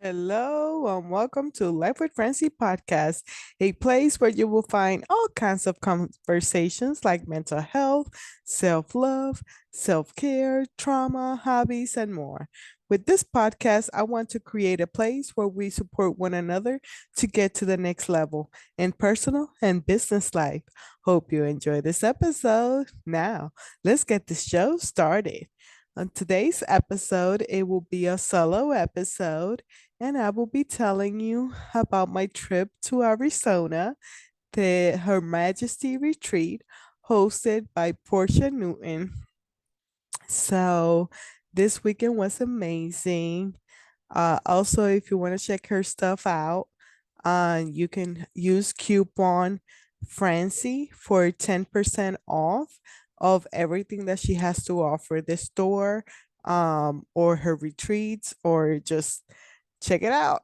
Hello and welcome to Life with Francie podcast, a place where you will find all kinds of conversations like mental health, self love, self care, trauma, hobbies, and more. With this podcast, I want to create a place where we support one another to get to the next level in personal and business life. Hope you enjoy this episode. Now, let's get the show started. On today's episode, it will be a solo episode and I will be telling you about my trip to Arizona, the Her Majesty Retreat, hosted by Porscha Newton. So this weekend was amazing. Also, if you want to check her stuff out, you can use coupon Francie for 10% off of everything that she has to offer the store, or her retreats, or just check it out.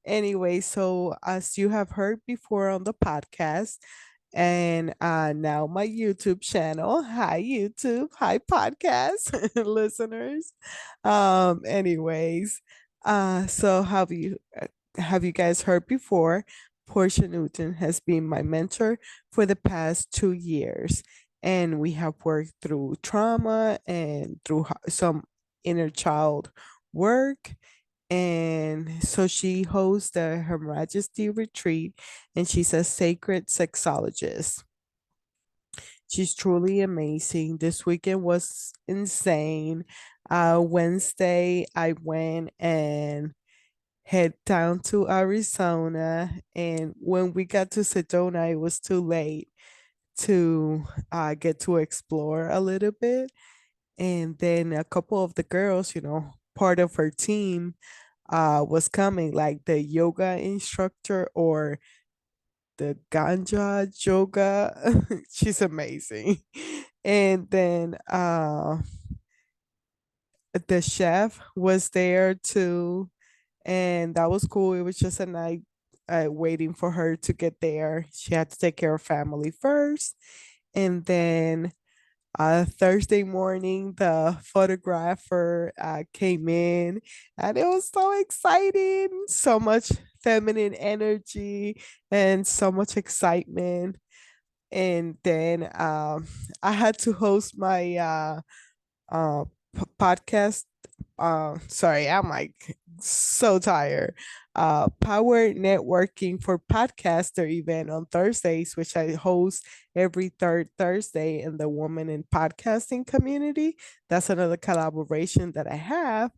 Anyway, so as you have heard before on the podcast, and now my YouTube channel. Hi, YouTube. Hi, podcast listeners. Anyways, so have you guys heard before? Porscha Newton has been my mentor for the past 2 years, and we have worked through trauma and through some inner child work. And so she hosts the Her Majesty Retreat, and she's a sacred sexologist. She's truly amazing. This weekend was insane. Wednesday, I went and head down to Arizona, and when we got to Sedona, it was too late to get to explore a little bit. And then a couple of the girls, part of her team was coming, like the yoga instructor or the ganja yoga. She's amazing. And then the chef was there too, and that was cool. It was just a night waiting for her to get there. She had to take care of family first, and then Thursday morning, the photographer came in, and it was so exciting. So much feminine energy and so much excitement. And then I had to host my uh, podcast. Sorry, I'm like so tired. Power Networking for Podcaster event on Thursdays, which I host every third Thursday in the Woman in Podcasting community. That's another collaboration that I have.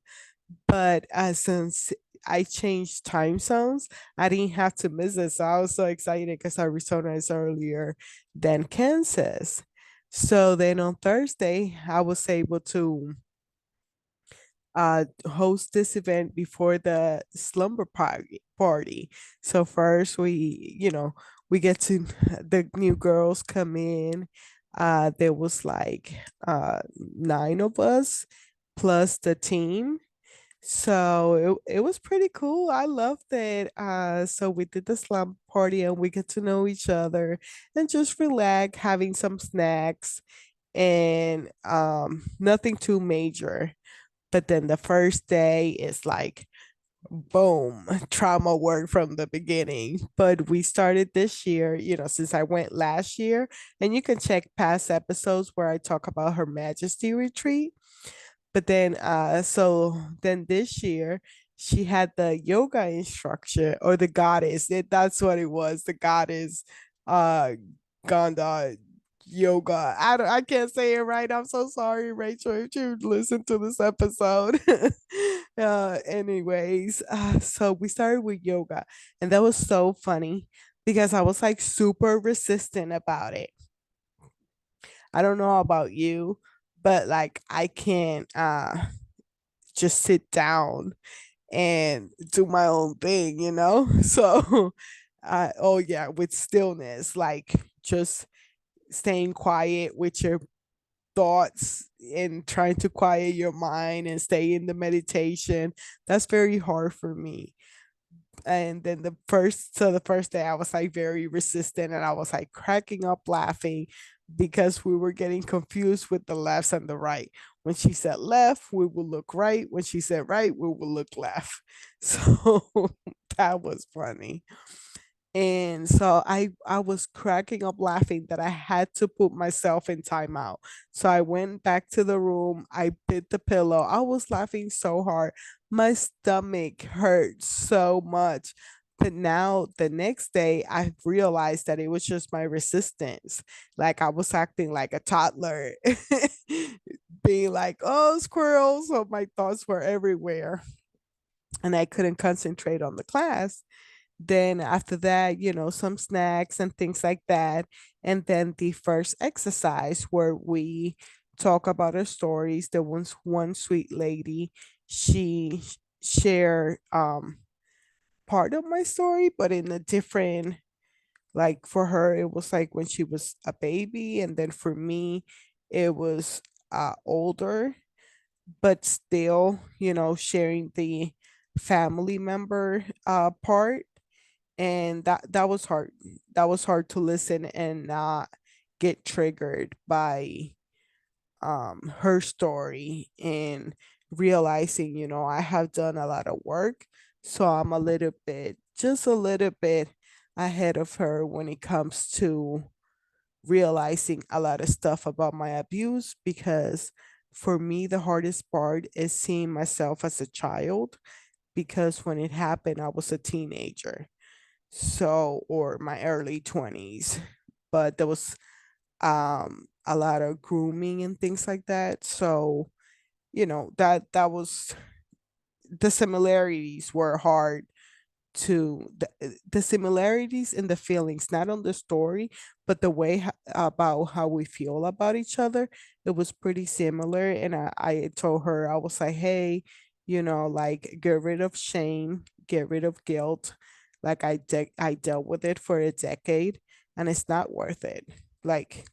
But since I changed time zones, I didn't have to miss it. So I was so excited because Arizona is earlier than Kansas. So then on Thursday, I was able to host this event before the slumber party. So first we get to the new girls come in. There was like nine of us plus the team. So it was pretty cool. I loved it. So we did the slumber party and we get to know each other and just relax, having some snacks and nothing too major. But then the first day is like, boom, trauma work from the beginning. But we started this year, since I went last year, and you can check past episodes where I talk about Her Majesty Retreat. But then, so then this year, she had the yoga instruction or the goddess. That's what it was. The goddess, uh, Ganda yoga. I can't say it right. I'm so sorry, Rachel, if you listen to this episode. Anyways, so we started with yoga, and that was so funny because I was like super resistant about it. I don't know about you, but like I can't just sit down and do my own thing. So oh yeah, with stillness, like just staying quiet with your thoughts and trying to quiet your mind and stay in the meditation. That's very hard for me. And then the first day I was like very resistant, and I was like cracking up laughing because we were getting confused with the lefts and the right. When she said left, we would look right. When she said right, we would look left. So that was funny. And so I was cracking up laughing that I had to put myself in timeout. So I went back to the room. I bit the pillow. I was laughing so hard. My stomach hurt so much. But now the next day, I realized that it was just my resistance. Like I was acting like a toddler, being like, oh, squirrels. So my thoughts were everywhere and I couldn't concentrate on the class. Then after that, some snacks and things like that. And then the first exercise where we talk about our stories. There was one sweet lady, she shared part of my story, but in a different, like for her, it was like when she was a baby, and then for me, it was older, but still, sharing the family member part, and that was hard. That was hard to listen and not get triggered by her story, and realizing, I have done a lot of work, so I'm a little bit, just a little bit ahead of her when it comes to realizing a lot of stuff about my abuse, because for me the hardest part is seeing myself as a child, because when it happened I was a teenager, so, or my early 20s, but there was a lot of grooming and things like that. So, that was, the similarities were hard, to the similarities in the feelings, not on the story, but the way about how we feel about each other. It was pretty similar. And I told her, I was like, hey, like, get rid of shame, get rid of guilt. Like I dealt with it for a decade, and it's not worth it. Like,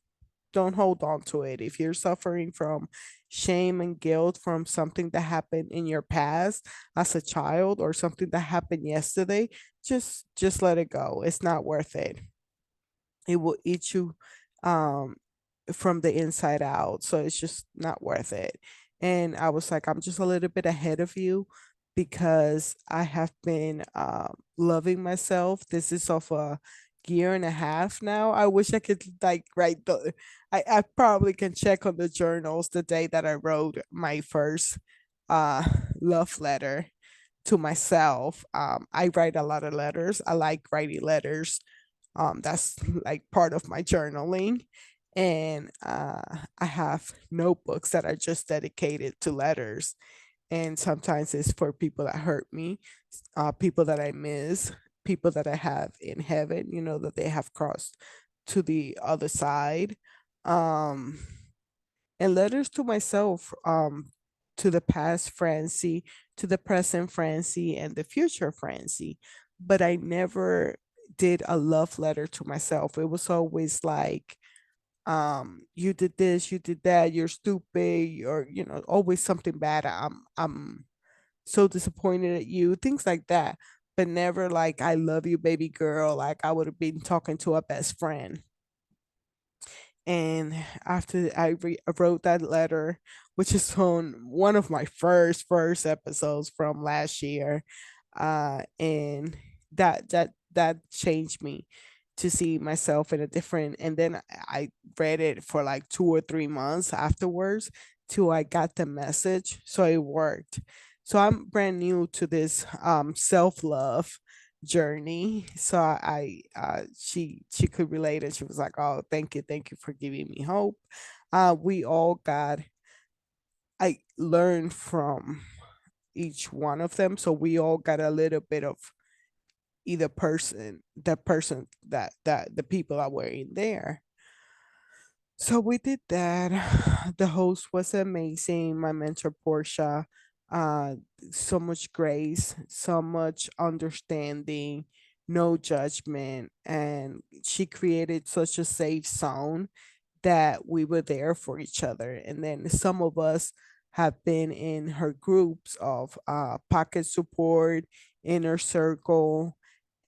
don't hold on to it. If you're suffering from shame and guilt from something that happened in your past as a child, or something that happened yesterday, just let it go. It's not worth it. It will eat you um from the inside out. So it's just not worth it. And I was like, I'm just a little bit ahead of you, because I have been loving myself. This is of a year and a half now. I wish I could like write I probably can check on the journals the day that I wrote my first uh love letter to myself. I write a lot of letters. I like writing letters. That's like part of my journaling. And I have notebooks that are just dedicated to letters. And sometimes it's for people that hurt me, people that I miss, people that I have in heaven, that they have crossed to the other side. Um, and letters to myself, to the past Francie, to the present Francie, and the future Francie. But I never did a love letter to myself. It was always like, you did this, you did that, you're stupid, or always something bad. I'm so disappointed at you, things like that. But never like, I love you, baby girl, like I would have been talking to a best friend. And after I wrote that letter, which is on one of my first episodes from last year, and that changed me to see myself in a different. And then I read it for like 2 or 3 months afterwards till I got the message, so it worked. So I'm brand new to this self love journey. So she could relate, and she was like, oh, thank you for giving me hope. We all got, I learned from each one of them, so we all got a little bit of either person, the person that the people that were in there. So we did that. The host was amazing. My mentor Porscha, uh, so much grace, so much understanding, no judgment, and she created such a safe zone that we were there for each other. And then some of us have been in her groups of pocket support, inner circle,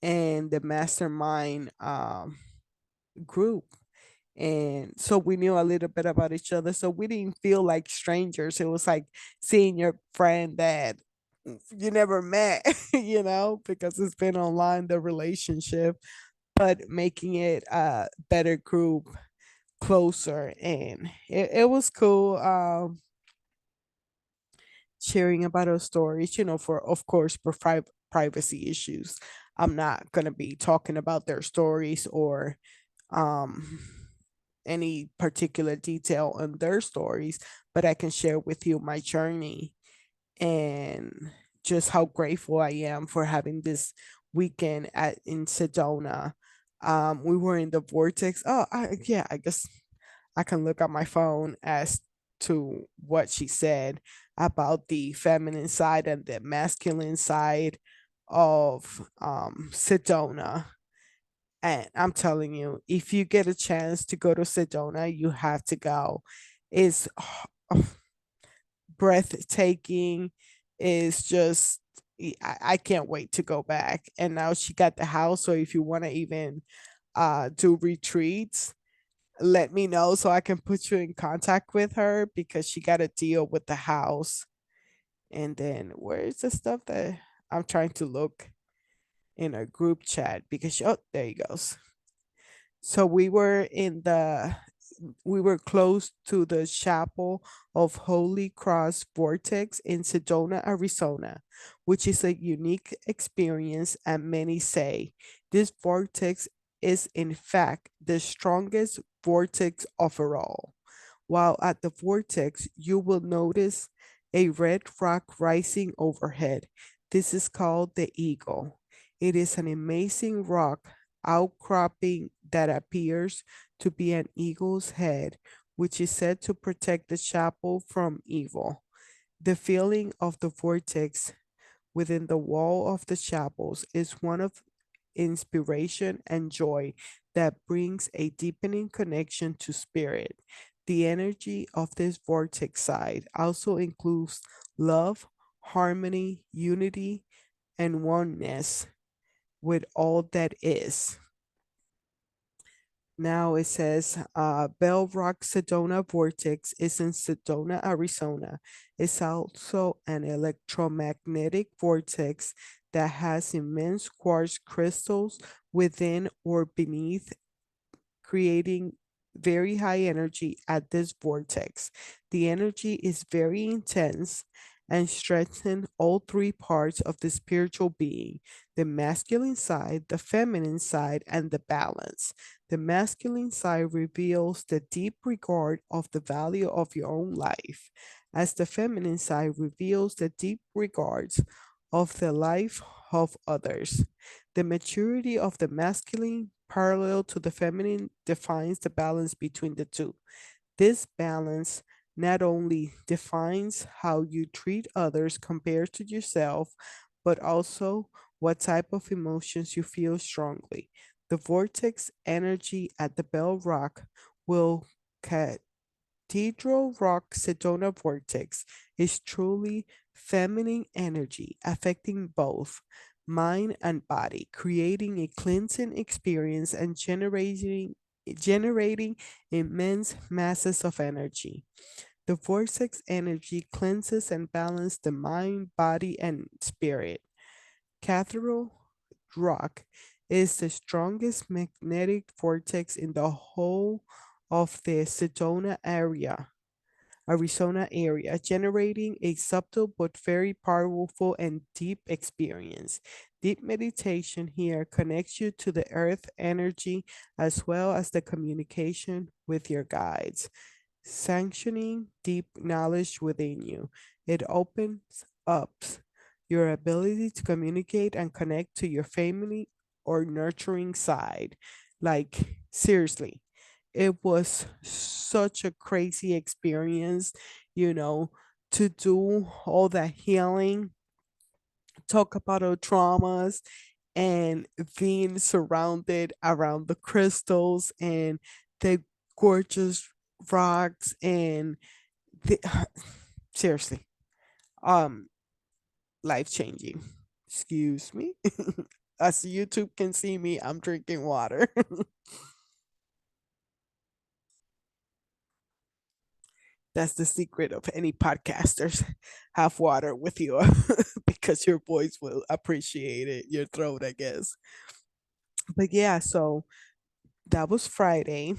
and the mastermind group. And so we knew a little bit about each other. So we didn't feel like strangers. It was like seeing your friend that you never met, because it's been online, the relationship, but making it a better group, closer. And it was cool. Sharing about our stories, for, of course, for privacy issues. I'm not going to be talking about their stories or um, any particular detail on their stories, but I can share with you my journey and just how grateful I am for having this weekend in Sedona. We were in the vortex. Oh, yeah, I guess I can look at my phone as to what she said about the feminine side and the masculine side of Sedona. And I'm telling you, if you get a chance to go to Sedona, you have to go. It's breathtaking. It's just, I can't wait to go back. And now she got the house. So if you want to even do retreats, let me know so I can put you in contact with her because she got a deal with the house. And then where's the stuff that I'm trying to look in a group chat because oh, there he goes. So we were close to the Chapel of Holy Cross Vortex in Sedona, Arizona, which is a unique experience, and many say this vortex is in fact the strongest vortex overall. While at the vortex, you will notice a red rock rising overhead. This is called the Eagle. It is an amazing rock outcropping that appears to be an eagle's head, which is said to protect the chapel from evil. The feeling of the vortex within the wall of the chapels is one of inspiration and joy that brings a deepening connection to spirit. The energy of this vortex side also includes love, harmony, unity, and oneness with all that is. Now it says Bell Rock Sedona Vortex is in Sedona, Arizona. It's also an electromagnetic vortex that has immense quartz crystals within or beneath, creating very high energy at this vortex. The energy is very intense and strengthens all three parts of the spiritual being: the masculine side, the feminine side, and the balance. The masculine side reveals the deep regard of the value of your own life, as the feminine side reveals the deep regards of the life of others. The maturity of the masculine, parallel to the feminine, defines the balance between the two. This balance not only defines how you treat others compared to yourself, but also what type of emotions you feel strongly. The vortex energy at the Bell Rock will Cathedral Rock Sedona Vortex is truly feminine energy affecting both mind and body, creating a cleansing experience and generating immense masses of energy. The vortex energy cleanses and balances the mind, body, and spirit. Cathedral Rock is the strongest magnetic vortex in the whole of the Arizona area, generating a subtle but very powerful and deep experience. Deep meditation here connects you to the earth energy as well as the communication with your guides, sanctioning deep knowledge within you. It opens up your ability to communicate and connect to your family or nurturing side. Like, seriously, it was such a crazy experience, you know, to do all that healing, talk about our traumas, and being surrounded around the crystals and the gorgeous rocks and the, seriously, um, life changing. Excuse me. As YouTube can see me, I'm drinking water. That's the secret of any podcasters. Have water with you because your voice will appreciate it, your throat, I guess. But yeah, so that was Friday,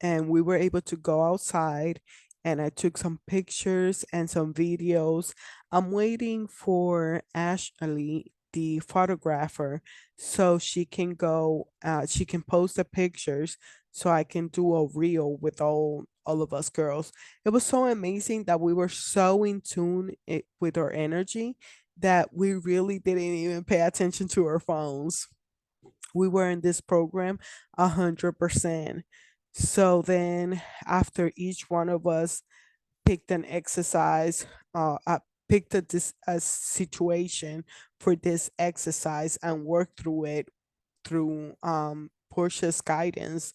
and we were able to go outside, and I took some pictures and some videos. I'm waiting for Ashley, the photographer, so she can post the pictures so I can do a reel with all of us girls. It was so amazing that we were so in tune with our energy that we really didn't even pay attention to our phones. We were in this program 100%. So then after each one of us picked an exercise, picked a situation for this exercise and worked through it through Portia's guidance,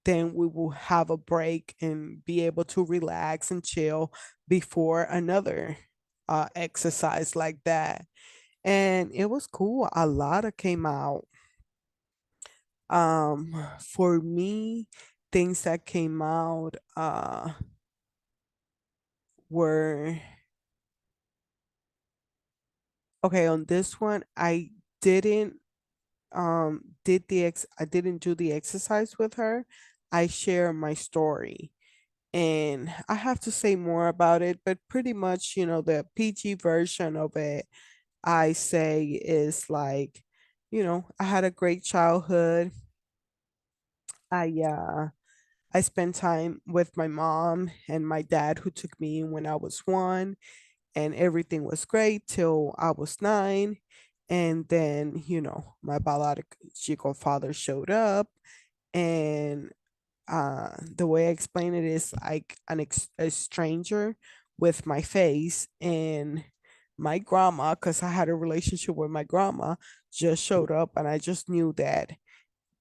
then we will have a break and be able to relax and chill before another exercise like that. And it was cool. A lot of came out. For me, things that came out were okay. On this one, didn't I didn't do the exercise with her. I share my story, and I have to say more about it, but pretty much, the PG version of it, I say is like, I had a great childhood. I spent time with my mom and my dad, who took me in when I was 1, and everything was great till I was 9. And then, my biological father showed up, and the way I explain it is like a stranger with my face, and my grandma, because I had a relationship with my grandma, just showed up, and I just knew that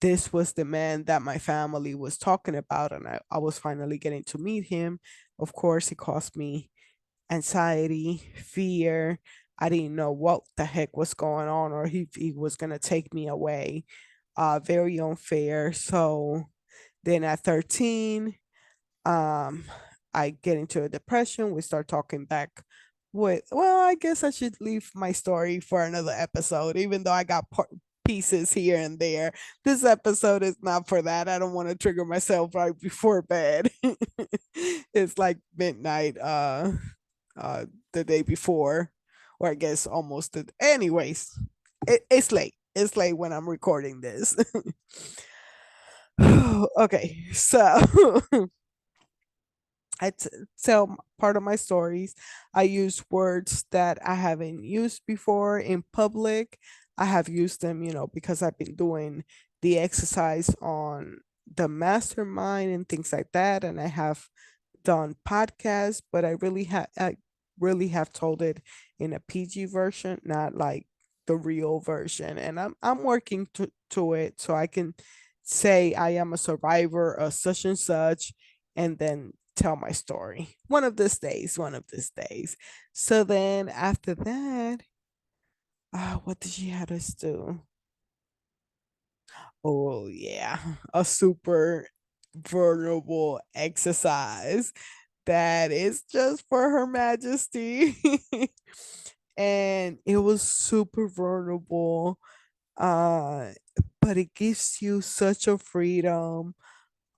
this was the man that my family was talking about, and I was finally getting to meet him. Of course, it caused me anxiety, fear. I didn't know what the heck was going on, or he was going to take me away. Very unfair. So then at 13, um, I get into a depression. We start talking back well, I guess I should leave my story for another episode, even though I got pieces here and there. This episode is not for that. I don't want to trigger myself right before bed. It's like midnight, uh, the day before, or I guess almost. Anyways, it's late. It's late when I'm recording this. Okay, so I tell part of my stories. I use words that I haven't used before in public. I have used them, because I've been doing the exercise on the mastermind and things like that, and I have done podcasts, but I really have told it in a PG version, not like the real version. And I'm working to it so I can say I am a survivor of such and such, and then tell my story. One of these days. So then after that, what did she have us do? Oh yeah, a super vulnerable exercise that is just for Her Majesty. And it was super vulnerable. Uh, but it gives you such a freedom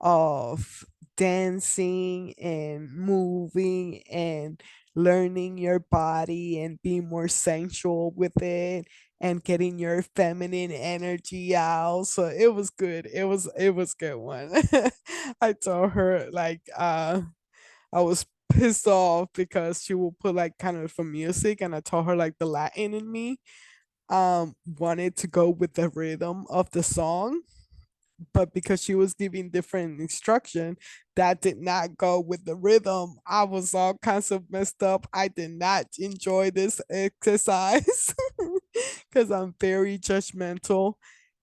of dancing and moving and learning your body and being more sensual with it and getting your feminine energy out. So it was good. It was good one. I told her like I was pissed off because she would put like kind of some music, and I told her like the Latin in me wanted to go with the rhythm of the song, but because she was giving different instruction that did not go with the rhythm, I was all kinds of messed up. I did not enjoy this exercise because I'm very judgmental,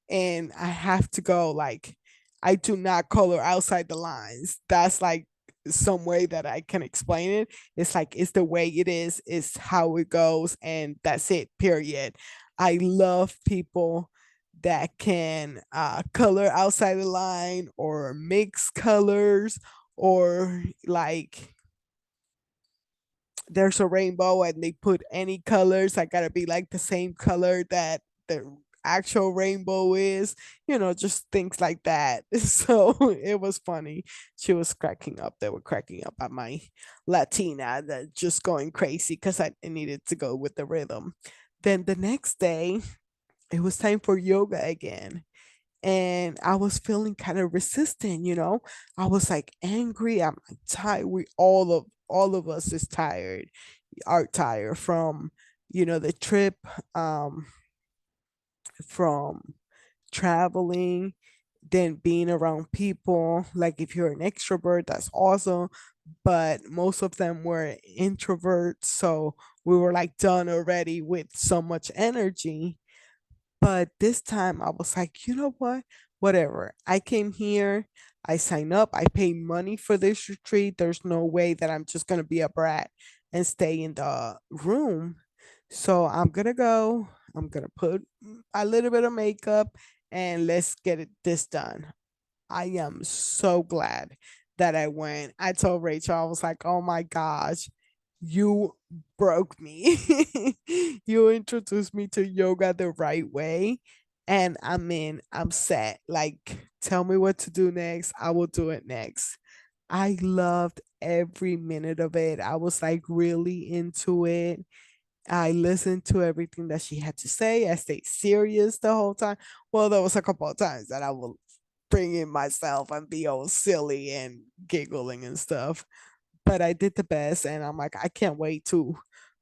and I have to go like, I do not color outside the lines. That's like some way that I can explain it. It's like it's the way it is, it's how it goes, and that's it, period. I love people that can color outside the line or mix colors, or like there's a rainbow and they put any colors. I gotta be like the same color that the actual rainbow is, just things like that. So it was funny. She was cracking up. They were cracking up at my Latina that just going crazy because I needed to go with the rhythm. Then the next day, it was time for yoga again. And I was feeling kind of resistant. I was like angry. I'm like tired. We all of us is tired, are tired from, the trip, um, from traveling, then being around people. Like if you're an extrovert, that's awesome. But most of them were introverts. So we were like done already with so much energy. But this time I was like, you know what? Whatever. I came here, I signed up, I paid money for this retreat. There's no way that I'm just going to be a brat and stay in the room. So I'm going to go. I'm going to put a little bit of makeup and let's get this done. I am so glad that I went. I told Rachel, I was like, oh my gosh, you broke me. You introduced me to yoga the right way. And I'm set. Like, tell me what to do next. I will do it next. I loved every minute of it. I was like really into it. I listened to everything that she had to say. I stayed serious the whole time. Well, there was a couple of times that I will bring in myself and be all silly and giggling and stuff. But I did the best, and I'm like, I can't wait to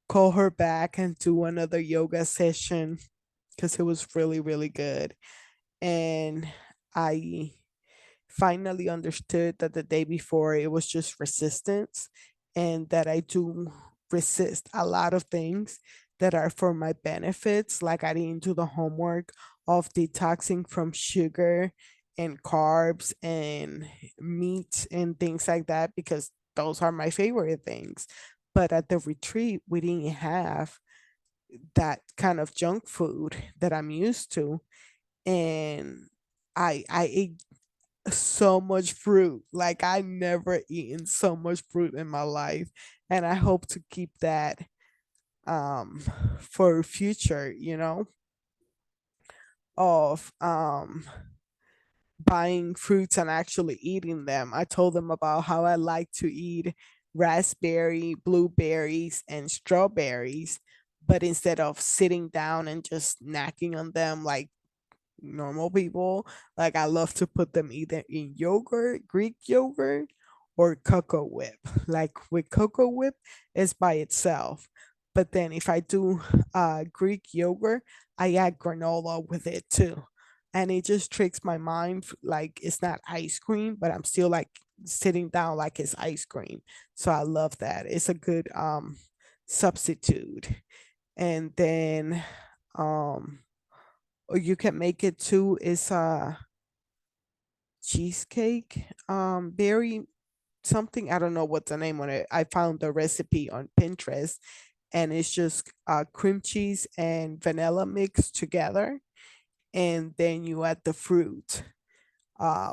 call her back and do another yoga session because it was really, really good. And I finally understood that the day before it was just resistance, and that I do resist a lot of things that are for my benefits. Like I didn't do the homework of detoxing from sugar and carbs and meat and things like that because those are my favorite things. But at the retreat, we didn't have that kind of junk food that I'm used to. And I ate so much fruit. Like I never eaten so much fruit in my life. And I hope to keep that um for future, of buying fruits and actually eating them. I told them about how I like to eat raspberry, blueberries, and strawberries, but instead of sitting down and just snacking on them like normal people. Like I love to put them either in yogurt, Greek yogurt, or cocoa whip. Like with cocoa whip, it's by itself. But then if I do Greek yogurt, I add granola with it too. And it just tricks my mind like it's not ice cream, but I'm still like sitting down like it's ice cream. So I love that. It's a good substitute. And then um or you can make it too is cheesecake berry something. I don't know what the name on it. I found the recipe on Pinterest, and it's just cream cheese and vanilla mixed together, and then you add the fruit,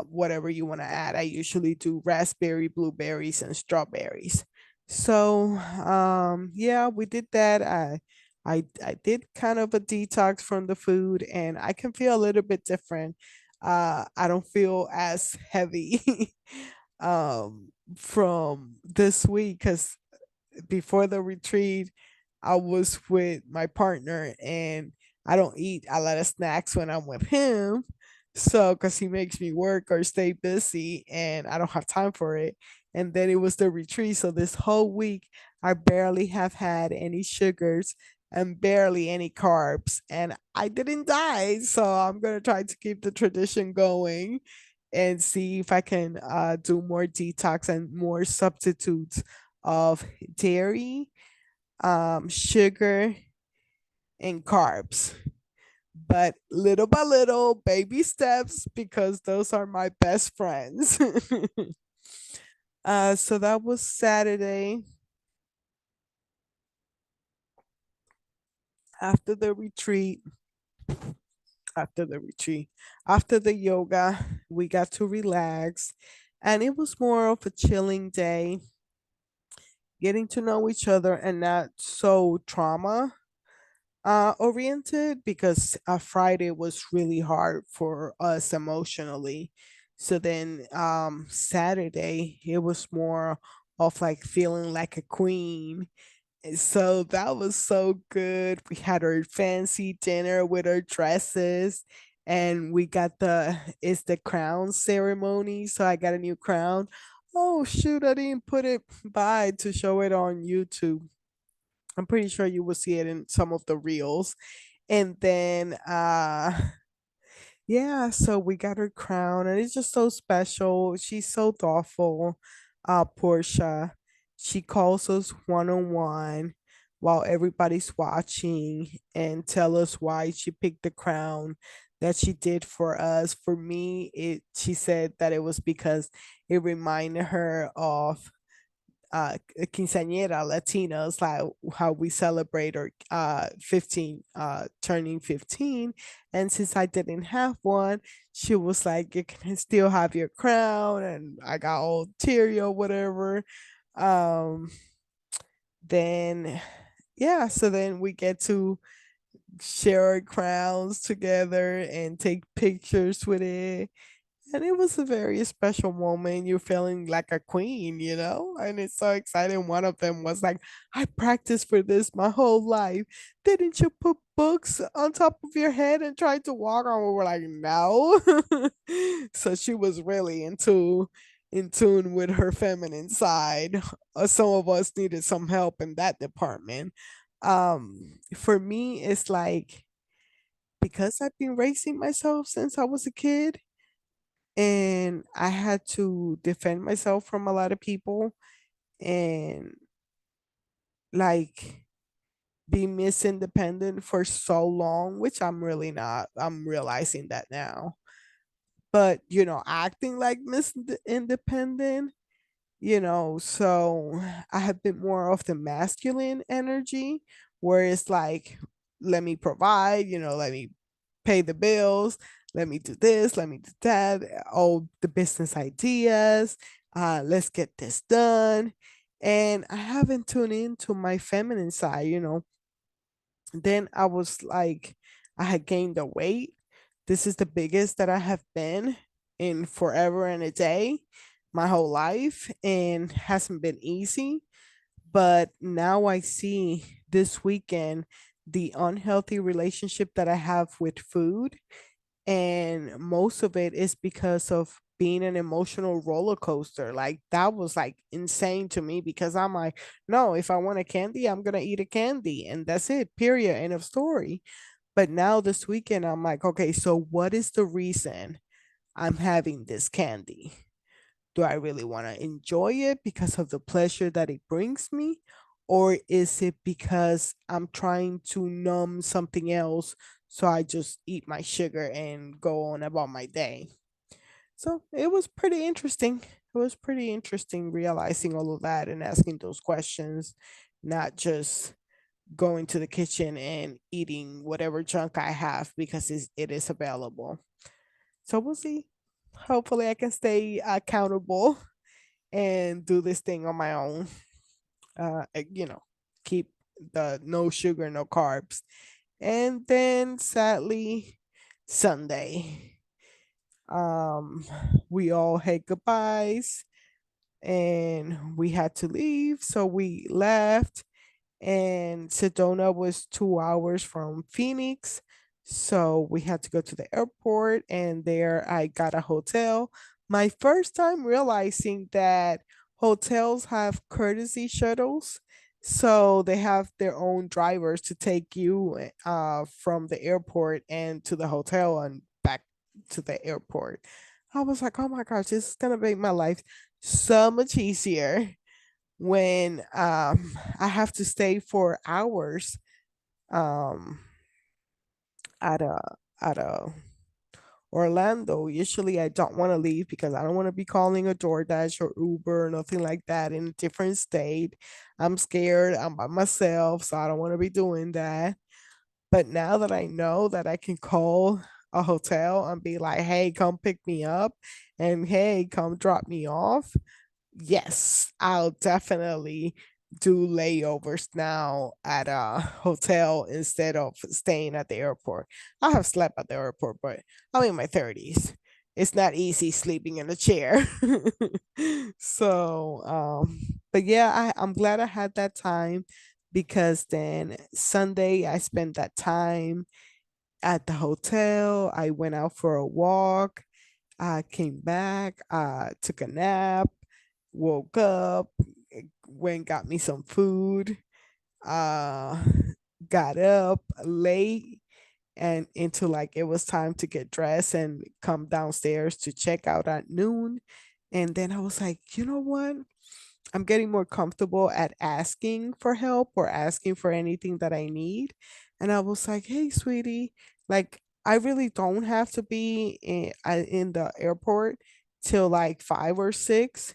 whatever you want to add. I usually do raspberry, blueberries, and strawberries. So yeah, we did that. I did kind of a detox from the food, and I can feel a little bit different. I don't feel as heavy from this week because before the retreat, I was with my partner, and I don't eat a lot of snacks when I'm with him. So, because he makes me work or stay busy, and I don't have time for it. And then it was the retreat. So, this whole week, I barely have had any sugars and barely any carbs. And I didn't die. So, I'm going to try to keep the tradition going and see if I can do more detox and more substitutes of dairy, sugar, and carbs. But little by little, baby steps, because those are my best friends. So that was Saturday after the retreat. After the retreat, after the yoga, we got to relax, and it was more of a chilling day. getting to know each other and not so trauma oriented, because Friday was really hard for us emotionally. So then Saturday it was more of like feeling like a queen. And so that was so good. We had our fancy dinner with our dresses, and we got it's the crown ceremony. So I got a new crown. Oh shoot, I didn't put it by to show it on YouTube. I'm pretty sure you will see it in some of the reels. And then yeah, so we got her crown and it's just so special. She's so thoughtful. Portia. She calls us one on one while everybody's watching and tell us why she picked the crown that she did for us. For me, it she said that it was because it reminded her of quinceañera Latinos, like how we celebrate our 15, turning 15. And since I didn't have one, she was like, you can still have your crown. And I got all teary or whatever. Um, then, yeah, so then we get to share our crowns together and take pictures with it, and it was a very special moment. You're feeling like a queen, you know? And it's so exciting. One of them was like, I practiced for this my whole life. Didn't you put books on top of your head and try to walk on? We were like, no. So she was really in tune with her feminine side. Some of us needed some help in that department. For me, it's like because I've been raising myself since I was a kid, and I had to defend myself from a lot of people and like be Miss Independent for so long, which I'm really not. I'm realizing that now. But, acting like Independent, so I have been more of the masculine energy where it's like, let me provide, let me pay the bills, let me do this, let me do that, all the business ideas, let's get this done. And I haven't tuned into my feminine side, then I was like, I had gained the weight. This is the biggest that I have been in forever and a day, my whole life, and hasn't been easy. But now I see this weekend the unhealthy relationship that I have with food, and most of it is because of being an emotional roller coaster. Like that was like insane to me, because I'm like, no, if I want a candy, I'm gonna eat a candy and that's it, period, end of story. But now this weekend I'm like, okay, so what is the reason I'm having this candy? Do I really want to enjoy it because of the pleasure that it brings me? Or is it because I'm trying to numb something else? So I just eat my sugar and go on about my day. So it was pretty interesting. It was pretty interesting realizing all of that and asking those questions, not just going to the kitchen and eating whatever junk I have because it is available. So we'll see. Hopefully, I can stay accountable and do this thing on my own. Keep the no sugar, no carbs. And then sadly, Sunday, um, we all had goodbyes and we had to leave. So we left, and Sedona was 2 hours from Phoenix. So we had to go to the airport, and there I got a hotel. My first time realizing that hotels have courtesy shuttles. So they have their own drivers to take you from the airport and to the hotel and back to the airport. I was like, oh my gosh, this is going to make my life so much easier when I have to stay for hours um at a Orlando. Usually I don't want to leave because I don't want to be calling a DoorDash or Uber or nothing like that in a different state. I'm scared. I'm by myself, so I don't want to be doing that. But now that I know that I can call a hotel and be like, hey, come pick me up, and hey, come drop me off, yes, I'll definitely do layovers now at a hotel instead of staying at the airport. I have slept at the airport, but I'm in my 30s. It's not easy sleeping in a chair. So, but yeah, I'm glad I had that time because then Sunday I spent that time at the hotel. I went out for a walk. I came back, took a nap, woke up, went got me some food, uh, got up late and into like it was time to get dressed and come downstairs to check out at noon. And then I was like, you know what? I'm getting more comfortable at asking for help or asking for anything that I need. And I was like, hey, sweetie, like, I really don't have to be in the airport till like 5 or 6.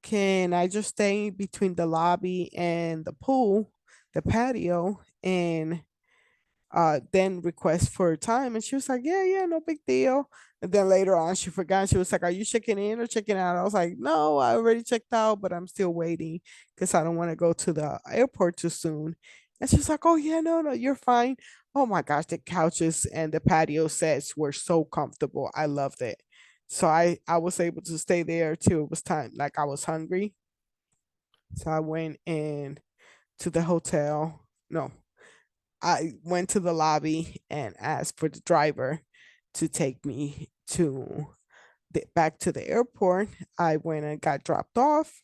Can I just stay between the lobby and the pool, the patio, and then request for time? And she was like, yeah, yeah, no big deal. And then later on she forgot. She was like, are you checking in or checking out? I was like, no, I already checked out, but I'm still waiting because I don't want to go to the airport too soon. And she's like, oh yeah, no, no, you're fine. Oh my gosh, the couches and the patio sets were so comfortable. I loved it. So I was able to stay there till it was time. Like I was hungry. So I went in to the hotel. No, I went to the lobby and asked for the driver to take me to back to the airport. I went and got dropped off,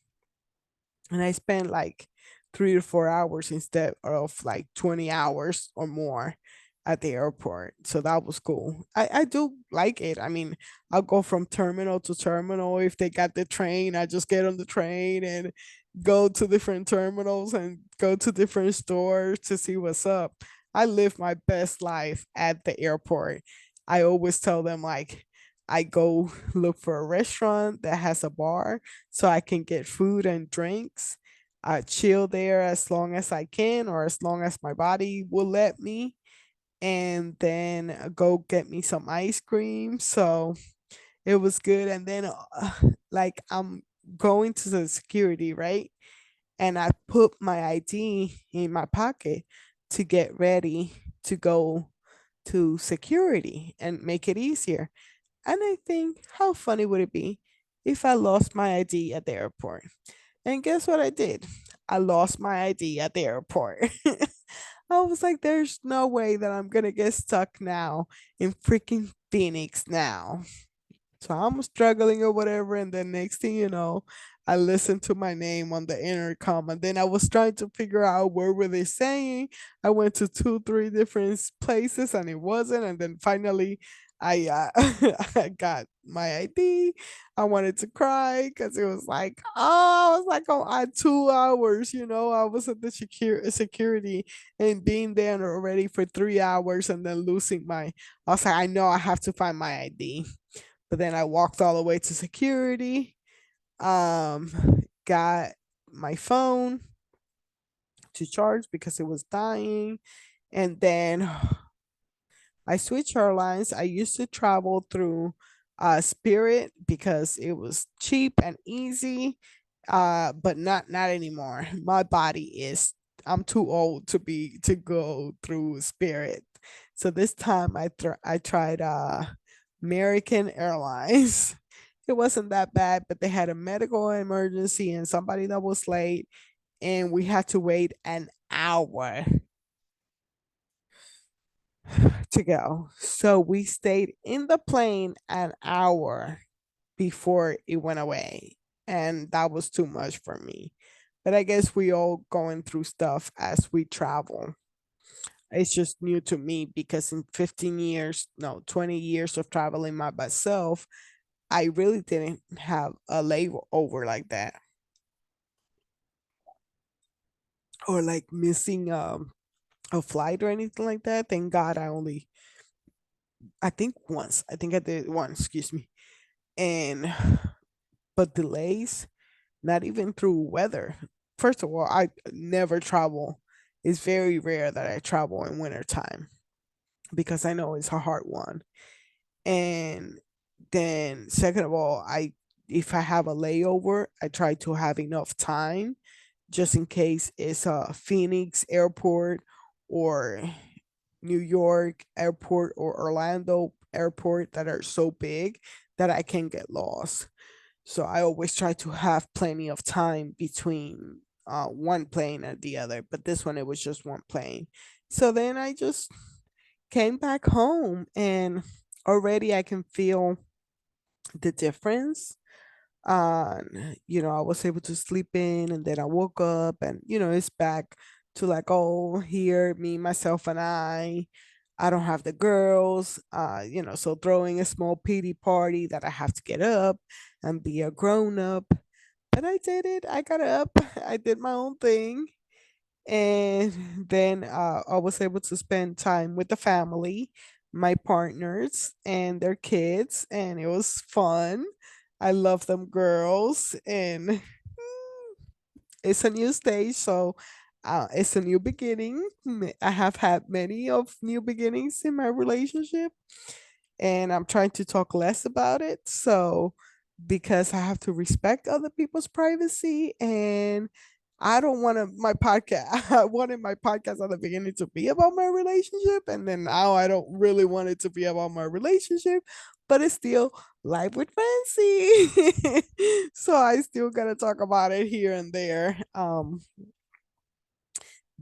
and I spent like 3 to 4 hours instead of like 20 hours or more at the airport. So that was cool. I do like it. I mean, I'll go from terminal to terminal. If they got the train, I just get on the train and go to different terminals and go to different stores to see what's up. I live my best life at the airport. I always tell them like I go look for a restaurant that has a bar so I can get food and drinks. I chill there as long as I can or as long as my body will let me, and then go get me some ice cream. So it was good. And then, like, I'm going to the security, right? And I put my ID in my pocket to get ready to go to security and make it easier. And I think, how funny would it be if I lost my ID at the airport? And guess what I did? I lost my ID at the airport. I was like, there's no way that I'm going to get stuck now in freaking Phoenix now. So I'm struggling or whatever. And then next thing you know, I listened to my name on the intercom. And then I was trying to figure out where were they saying. I went to two, three different places and it wasn't. And then finally I got my ID. I wanted to cry because it was like, oh, I was like, oh, I 2 hours, I was at the security and being there already for 3 hours and then losing I was like, I know I have to find my ID. But then I walked all the way to security, um, got my phone to charge because it was dying. And then I switched airlines. I used to travel through Spirit because it was cheap and easy, but not anymore. My body is I'm too old to go through Spirit. So this time I tried American Airlines. It wasn't that bad, but they had a medical emergency and somebody that was late, and we had to wait an hour to go. So we stayed in the plane an hour before it went away. And that was too much for me. But I guess we all going through stuff as we travel. It's just new to me because in 15 years, no, 20 years of traveling by myself, I really didn't have a layover like that or like missing a flight or anything like that. Thank God I think once. I think I did once, excuse me. And but delays, not even through weather. First of all, I never travel. It's very rare that I travel in wintertime because I know it's a hard one. And then second of all, I if I have a layover, I try to have enough time just in case it's a Phoenix airport or New York airport or Orlando airport that are so big that I can get lost. So I always try to have plenty of time between one plane and the other. But this one, it was just one plane. So then I just came back home and already I can feel the difference. I was able to sleep in and then I woke up and, it's back to like, oh, here, me, myself, and I don't have the girls, so throwing a small pity party that I have to get up and be a grown up. But I did it. I got up. I did my own thing. And then I was able to spend time with the family, my partners, and their kids. And it was fun. I love them girls. And it's a new stage. So it's a new beginning. I have had many of new beginnings in my relationship and I'm trying to talk less about it. So, because I have to respect other people's privacy and I don't want to my podcast. I wanted my podcast at the beginning to be about my relationship, and then now I don't really want it to be about my relationship, but it's still life with Fancy. So I still gotta talk about it here and there.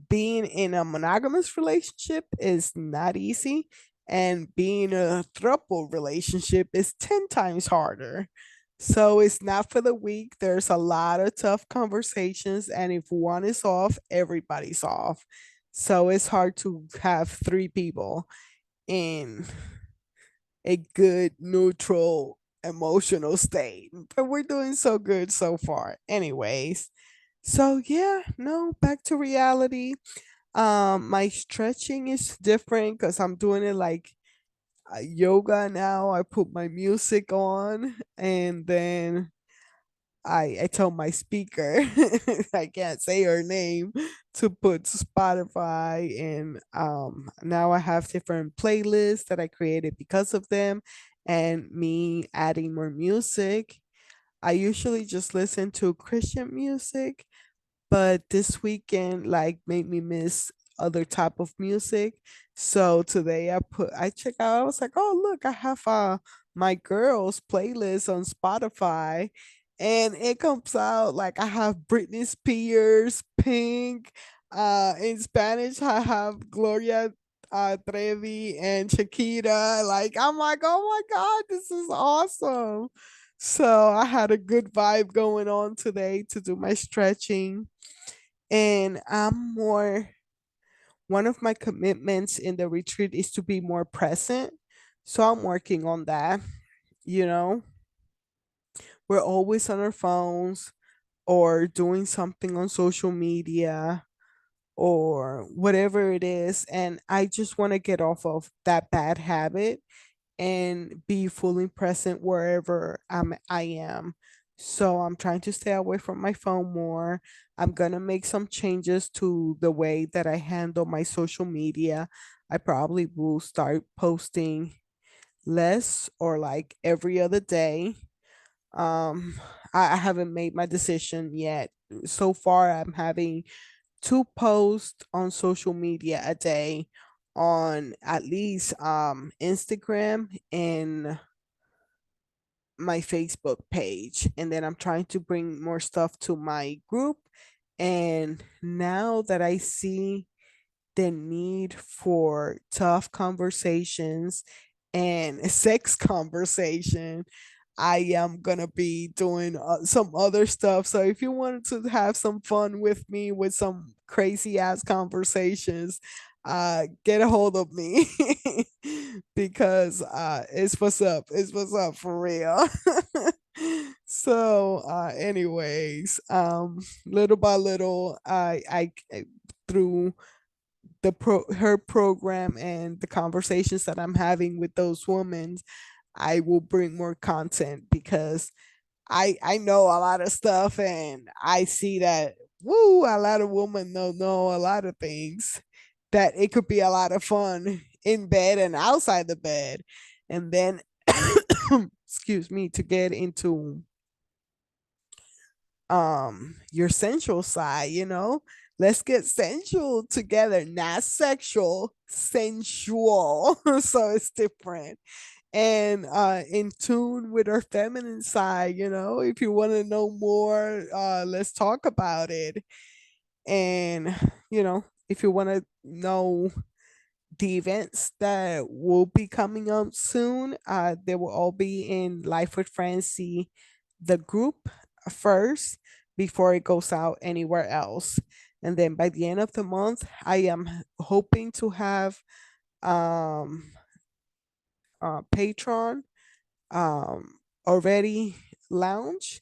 Being in a monogamous relationship is not easy, and being a throuple relationship is 10 times harder. So it's not for the weak. There's a lot of tough conversations, and if one is off, everybody's off. So it's hard to have three people in a good, neutral, emotional state. But we're doing so good so far. Anyways, so yeah, no, back to reality. My stretching is different because I'm doing it like yoga now. I put my music on and then I tell my speaker I can't say her name to put Spotify and now I have different playlists that I created because of them and me adding more music. I usually just listen to Christian music, but this weekend like made me miss other type of music. So today I check out, I was like, oh look, I have my girls playlist on Spotify and it comes out like I have Britney Spears, Pink, in Spanish I have Gloria Trevi and Shakira. Like I'm like, oh my god, this is awesome. So I had a good vibe going on today to do my stretching and one of my commitments in the retreat is to be more present. So I'm working on that. You know, we're always on our phones or doing something on social media or whatever it is. And I just want to get off of that bad habit and be fully present wherever I am. So I'm trying to stay away from my phone more. I'm gonna make some changes to the way that I handle my social media. I probably will start posting less or like every other day. Um, I haven't made my decision yet. So far, I'm having two posts on social media a day on at least Instagram and my Facebook page. And then I'm trying to bring more stuff to my group. And now that I see the need for tough conversations and sex conversation, I am gonna be doing some other stuff. So if you wanted to have some fun with me with some crazy ass conversations, get a hold of me because it's what's up. It's what's up for real. So, anyways, little by little, through her program and the conversations that I'm having with those women, I will bring more content because I know a lot of stuff and I see that woo a lot of women know a lot of things that it could be a lot of fun in bed and outside the bed. And then excuse me, to get into your sensual side, let's get sensual together, not sexual, sensual. So it's different. And in tune with our feminine side, if you want to know more, let's talk about it. And if you want to know the events that will be coming up soon, they will all be in Life with Francie, the group first, before it goes out anywhere else. And then by the end of the month, I am hoping to have um Patreon already launched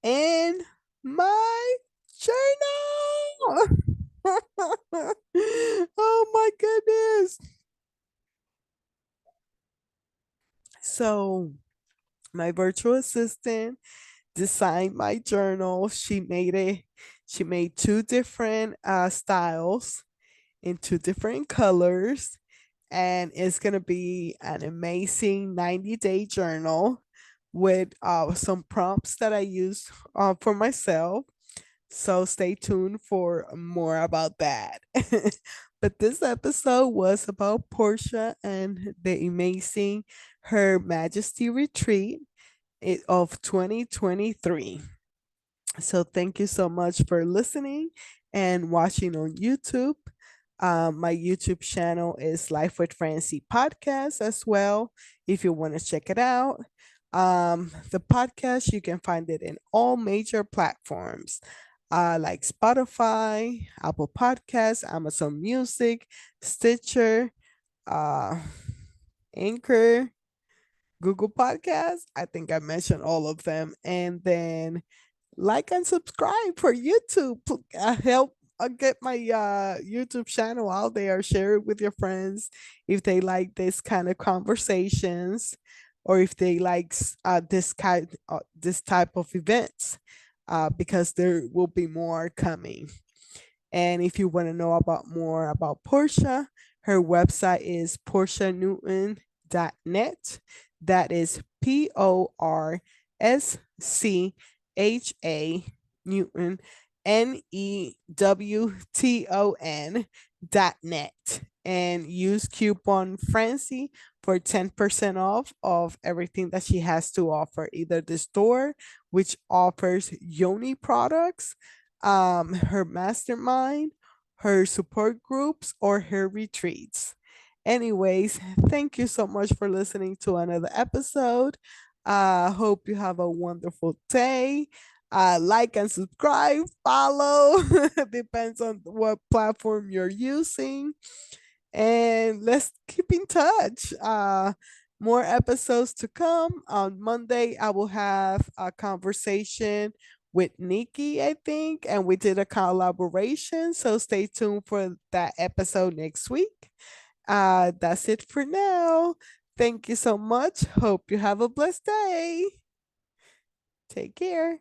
in my journal. Oh my goodness. So my virtual assistant designed my journal. She made two different styles in two different colors. And it's gonna be an amazing 90-day journal with some prompts that I use for myself. So stay tuned for more about that. But this episode was about Porscha and the amazing Her Majesty Retreat of 2023. So thank you so much for listening and watching on YouTube. My YouTube channel is Life with Francie Podcast as well, if you want to check it out. The podcast, you can find it in all major platforms like Spotify, Apple Podcasts, Amazon Music, Stitcher, uh, Anchor, Google Podcasts. I think I mentioned all of them. And then like and subscribe for YouTube. Help get my YouTube channel out there. Share it with your friends if they like this kind of conversations, or if they like this type of events, because there will be more coming. And if you want to know about more about Porscha, her website is PorschaNewton.net. That is PORSCHA Newton NEWTON.net, and use coupon Francie for 10% off of everything that she has to offer, either the store, which offers Yoni products, her mastermind, her support groups, or her retreats. Anyways, thank you so much for listening to another episode. Hope you have a wonderful day. Like and subscribe, follow, depends on what platform you're using. And let's keep in touch. More episodes to come. On Monday, I will have a conversation with Nikki, I think, and we did a collaboration. So stay tuned for that episode next week. That's it for now. Thank you so much. Hope you have a blessed day. Take care.